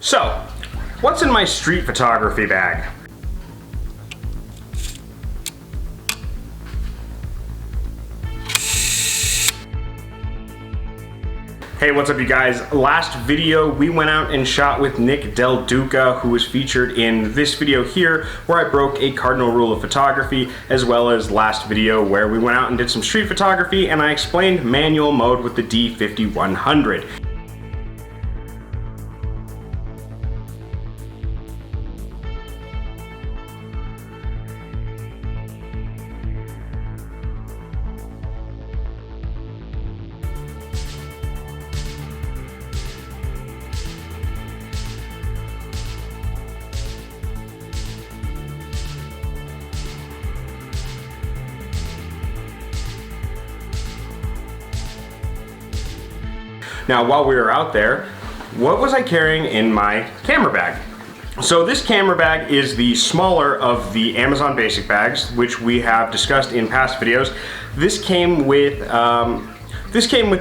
So, what's in my street photography bag? Hey, what's up you guys? Last video we went out and shot with Nick Del Duca, who was featured in this video here where I broke a cardinal rule of photography, as well as last video where we went out and did some street photography and I explained manual mode with the D5100. Now, while we were out there, what was I carrying in my camera bag? So this camera bag is the smaller of the Amazon basic bags, which we have discussed in past videos. This came with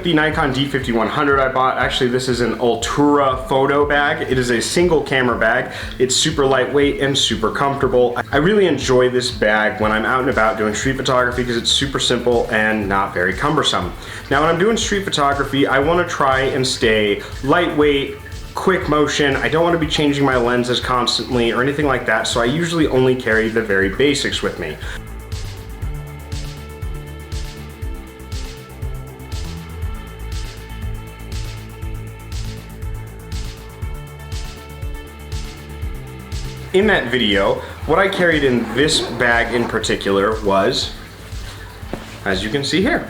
the Nikon D5100 I bought. Actually, this is an Altura Photo Bag. It is a single camera bag. It's super lightweight and super comfortable. I really enjoy this bag when I'm out and about doing street photography because it's super simple and not very cumbersome. Now, when I'm doing street photography, I want to try and stay lightweight, quick motion. I don't want to be changing my lenses constantly or anything like that, so I usually only carry the very basics with me. In that video, what I carried in this bag in particular was, as you can see here,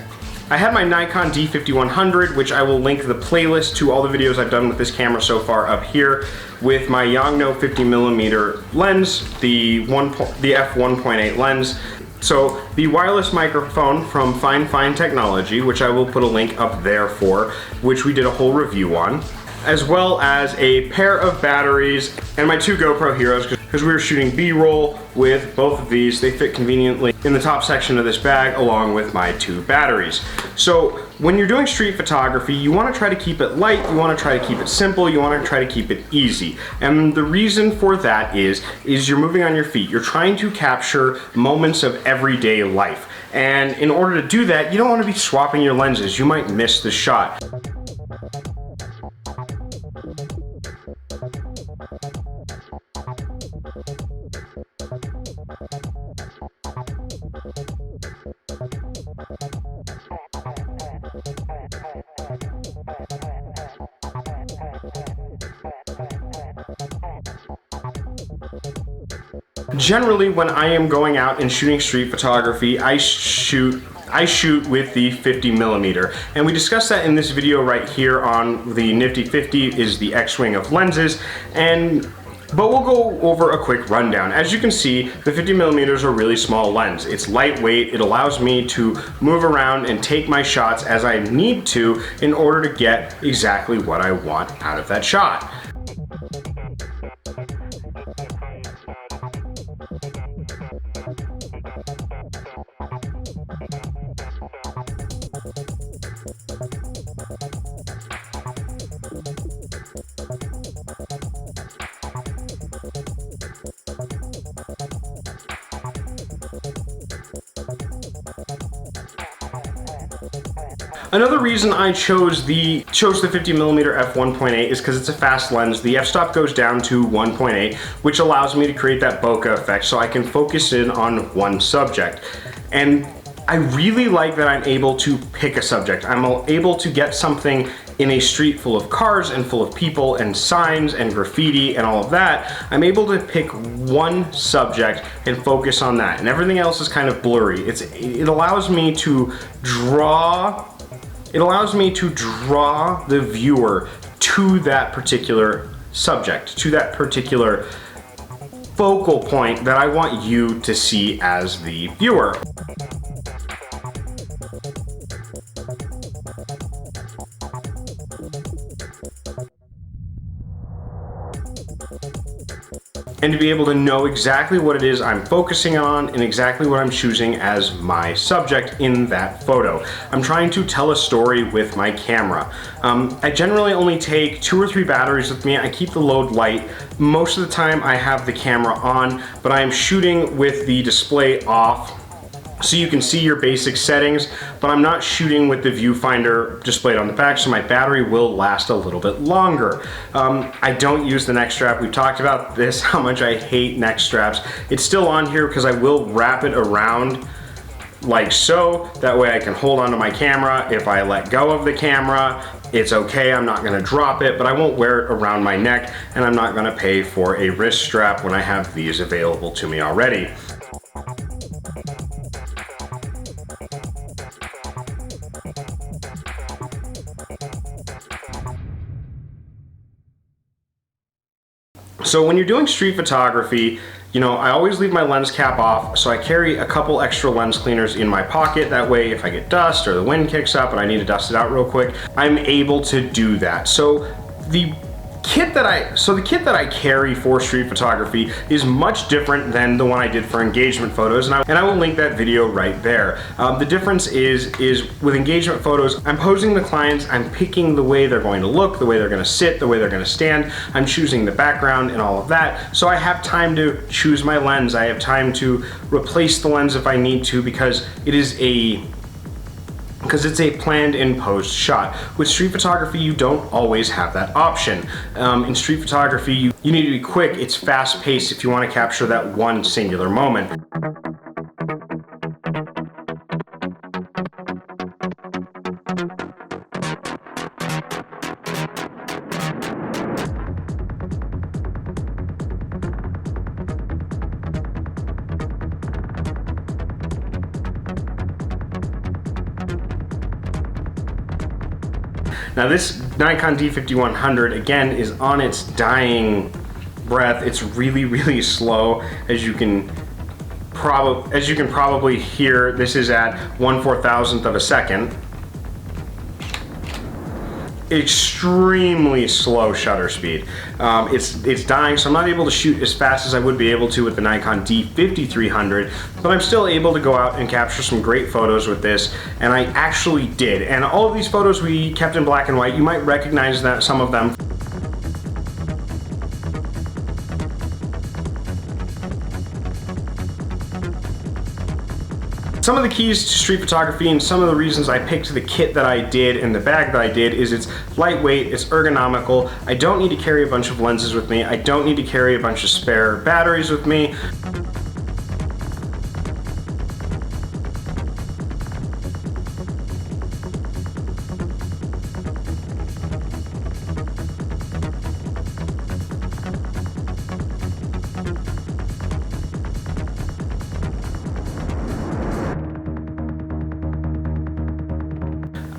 I had my Nikon D5100, which I will link the playlist to all the videos I've done with this camera so far up here, with my Yongnuo 50mm lens, the f1.8 lens. So the wireless microphone from Fine Technology, which I will put a link up there for, which we did a whole review on, as well as a pair of batteries and my two GoPro Heroes, because we were shooting B-roll with both of these. They fit conveniently in the top section of this bag along with my two batteries. So when you're doing street photography, you want to try to keep it light, you want to try to keep it simple, you want to try to keep it easy. And the reason for that is you're moving on your feet. You're trying to capture moments of everyday life. And in order to do that, you don't want to be swapping your lenses. You might miss the shot. Generally, when I am going out and shooting street photography, I shoot with the 50mm, and we discussed that in this video right here on the Nifty 50 is the X-wing of lenses, but we'll go over a quick rundown. As you can see, the 50mm is a really small lens. It's lightweight, it allows me to move around and take my shots as I need to in order to get exactly what I want out of that shot. Another reason I chose the 50mm f1.8 is because it's a fast lens. The f-stop goes down to 1.8, which allows me to create that bokeh effect so I can focus in on one subject. And I really like that I'm able to pick a subject. I'm able to get something in a street full of cars and full of people and signs and graffiti and all of that. I'm able to pick one subject and focus on that, and everything else is kind of blurry. It allows me to draw the viewer to that particular subject, to that particular focal point that I want you to see as the viewer. and to be able to know exactly what it is I'm focusing on and exactly what I'm choosing as my subject in that photo. I'm trying to tell a story with my camera. I generally only take 2 or 3 batteries with me. I keep the load light. Most of the time I have the camera on, but I am shooting with the display off, so you can see your basic settings, but I'm not shooting with the viewfinder displayed on the back, so my battery will last a little bit longer. I don't use the neck strap. We've talked about this, how much I hate neck straps. It's still on here because I will wrap it around like so. That way I can hold onto my camera. If I let go of the camera, it's okay, I'm not gonna drop it, but I won't wear it around my neck, and I'm not gonna pay for a wrist strap when I have these available to me already. So when you're doing street photography, you know, I always leave my lens cap off, so I carry a couple extra lens cleaners in my pocket. That way, if I get dust or the wind kicks up and I need to dust it out real quick, I'm able to do that. So the kit that I carry for street photography is much different than the one I did for engagement photos, and I will link that video right there. The difference is with engagement photos, I'm posing the clients, I'm picking the way they're going to look, the way they're going to sit, the way they're going to stand, I'm choosing the background and all of that, so I have time to choose my lens, I have time to replace the lens if I need to, because it's a planned in post shot. With street photography, you don't always have that option. In street photography, you need to be quick, it's fast paced if you want to capture that one singular moment. Now this Nikon D5100 again is on its dying breath. It's really, really slow, as you can probably hear. This is at 1/4000th of a second. Extremely slow shutter speed. It's dying, so I'm not able to shoot as fast as I would be able to with the Nikon D5300, but I'm still able to go out and capture some great photos with this, and I actually did. And all of these photos we kept in black and white. You might recognize that some of them. Some of the keys to street photography and some of the reasons I picked the kit that I did and the bag that I did is it's lightweight, it's ergonomical, I don't need to carry a bunch of lenses with me, I don't need to carry a bunch of spare batteries with me.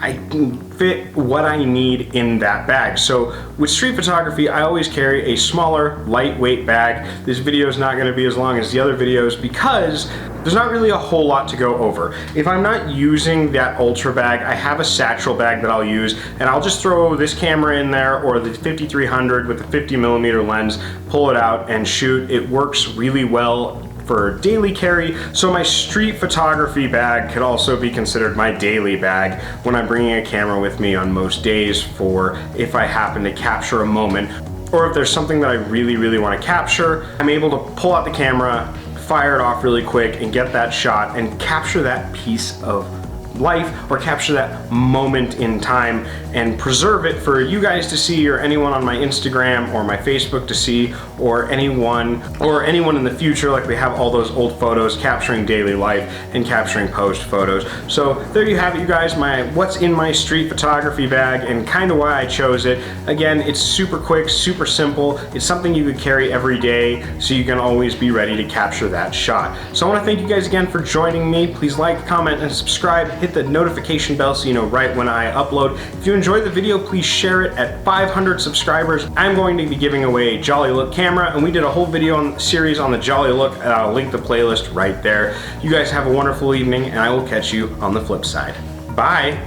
I can fit what I need in that bag. So with street photography, I always carry a smaller, lightweight bag. This video is not going to be as long as the other videos because there's not really a whole lot to go over. If I'm not using that Ultra bag, I have a satchel bag that I'll use, and I'll just throw this camera in there or the 5300 with the 50mm lens, pull it out and shoot. It works really well for daily carry, so my street photography bag could also be considered my daily bag when I'm bringing a camera with me on most days for if I happen to capture a moment, or if there's something that I really, really want to capture, I'm able to pull out the camera, fire it off really quick, and get that shot and capture that piece of life or capture that moment in time and preserve it for you guys to see, or anyone on my Instagram or my Facebook to see, or anyone in the future. Like, we have all those old photos capturing daily life and capturing post photos. So there you have it, you guys, what's in my street photography bag and kind of why I chose it. Again, it's super quick, super simple. It's something you could carry every day so you can always be ready to capture that shot. So I want to thank you guys again for joining me. Please like, comment, and subscribe. Hit the notification bell so you know right when I upload. If you enjoyed the video, please share it. At 500 subscribers, I'm going to be giving away a Jolly Look camera, and we did a whole video series on the Jolly Look, and I'll link the playlist right there. You guys have a wonderful evening, and I will catch you on the flip side. Bye!